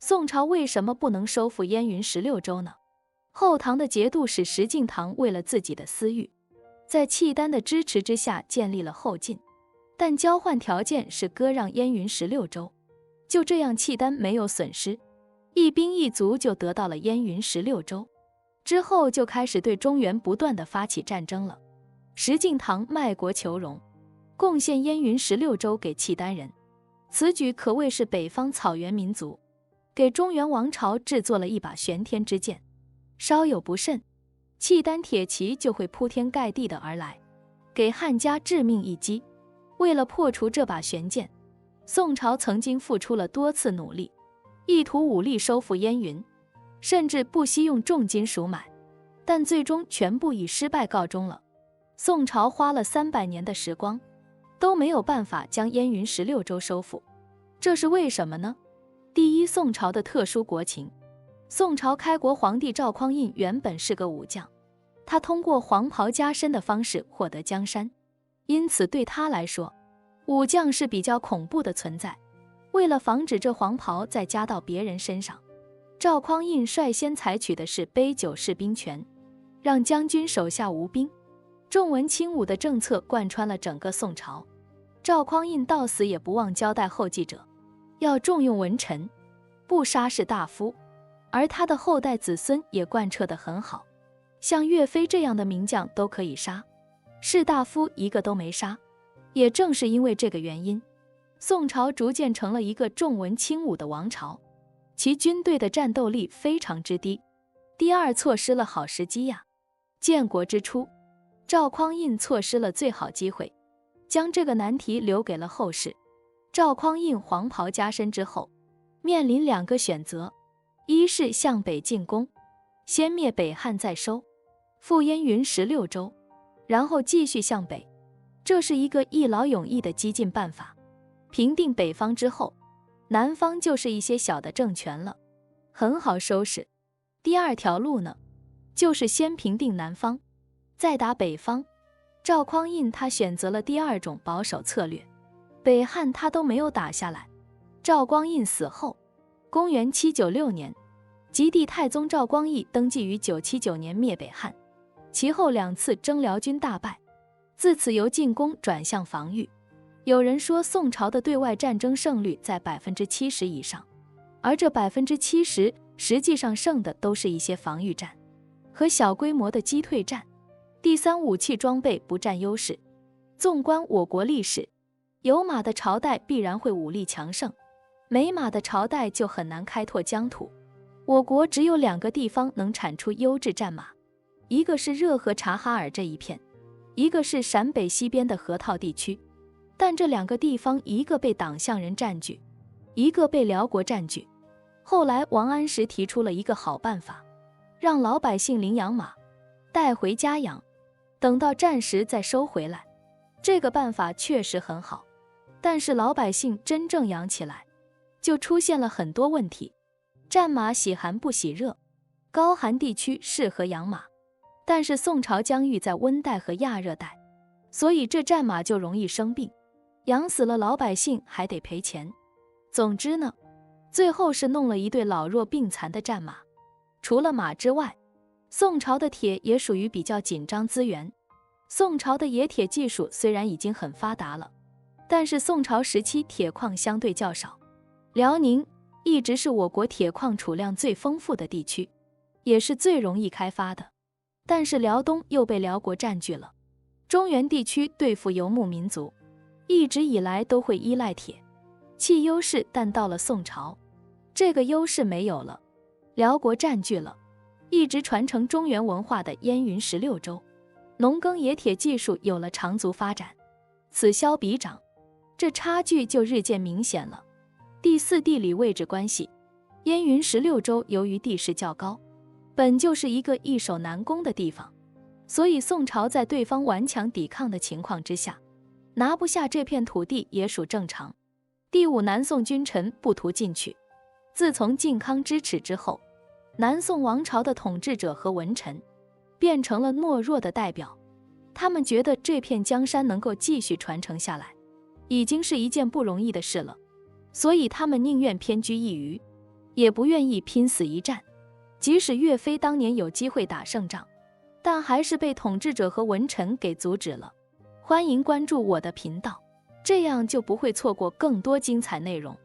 宋朝为什么不能收复燕云16州呢？后唐的节度使石敬瑭为了自己的私欲，在契丹的支持之下建立了后晋，但交换条件是割让燕云16州。就这样，契丹没有损失，一兵一卒就得到了燕云16州。之后就开始对中原不断地发起战争了。石敬瑭卖国求荣，贡献燕云16州给契丹人，此举可谓是北方草原民族给中原王朝制作了一把玄天之剑。稍有不慎，契丹铁骑就会铺天盖地的而来，给汉家致命一击。为了破除这把玄剑，宋朝曾经付出了多次努力，意图武力收复燕云，甚至不惜用重金赎买，但最终全部以失败告终了。宋朝花了300年的时光，都没有办法将燕云16州收复，这是为什么呢？第一，宋朝的特殊国情。宋朝开国皇帝赵匡胤原本是个武将，他通过黄袍加身的方式获得江山，因此对他来说，武将是比较恐怖的存在。为了防止这黄袍再加到别人身上，赵匡胤率先采取的是杯酒释兵权，让将军手下无兵，重文轻武的政策贯穿了整个宋朝。赵匡胤到死也不忘交代后继者，要重用文臣，不杀士大夫，而他的后代子孙也贯彻得很好，像岳飞这样的名将都可以杀，士大夫一个都没杀。也正是因为这个原因，宋朝逐渐成了一个重文轻武的王朝，其军队的战斗力非常之低。第二，错失了好时机呀。建国之初，赵匡胤错失了最好机会，将这个难题留给了后世。赵匡胤黄袍加身之后，面临2个选择，一是向北进攻，先灭北汉再收复燕云16州，然后继续向北，这是一个一劳永逸的激进办法。平定北方之后，南方就是一些小的政权了，很好收拾。第二条路呢，就是先平定南方，再打北方。赵匡胤他选择了第二种保守策略，北汉他都没有打下来。赵光胤死后，公元796年，吉帝太宗赵光义登基于979年灭北汉，其后2次征辽军大败，自此由进攻转向防御。有人说宋朝的对外战争胜率在70%以上，而这70%实际上胜的都是一些防御战和小规模的击退战。第三，武器装备不占优势。纵观我国历史，有马的朝代必然会武力强盛，没马的朝代就很难开拓疆土。我国只有2个地方能产出优质战马，一个是热河察哈尔这一片，一个是陕北西边的河套地区。但这2个地方，一个被党项人占据，一个被辽国占据。后来王安石提出了一个好办法，让老百姓领养马，带回家养，等到战时再收回来。这个办法确实很好，但是老百姓真正养起来，就出现了很多问题。战马喜寒不喜热，高寒地区适合养马，但是宋朝疆域在温带和亚热带，所以这战马就容易生病，养死了老百姓还得赔钱。总之呢，最后是弄了一对老弱病残的战马。除了马之外，宋朝的铁也属于比较紧张资源。宋朝的冶铁技术虽然已经很发达了，但是宋朝时期铁矿相对较少。辽宁一直是我国铁矿储量最丰富的地区，也是最容易开发的。但是辽东又被辽国占据了。中原地区对付游牧民族，一直以来都会依赖铁器优势，但到了宋朝，这个优势没有了，辽国占据了一直传承中原文化的燕云16州，农耕冶铁技术有了长足发展，此消彼长，这差距就日渐明显了。第四，地理位置关系。燕云16州由于地势较高，本就是一个易守难攻的地方，所以宋朝在对方顽强抵抗的情况之下，拿不下这片土地也属正常。第五，南宋君臣不图进取。自从靖康之耻之后，南宋王朝的统治者和文臣变成了懦弱的代表，他们觉得这片江山能够继续传承下来，已经是一件不容易的事了，所以他们宁愿偏居一隅，也不愿意拼死一战。即使岳飞当年有机会打胜仗，但还是被统治者和文臣给阻止了。欢迎关注我的频道，这样就不会错过更多精彩内容。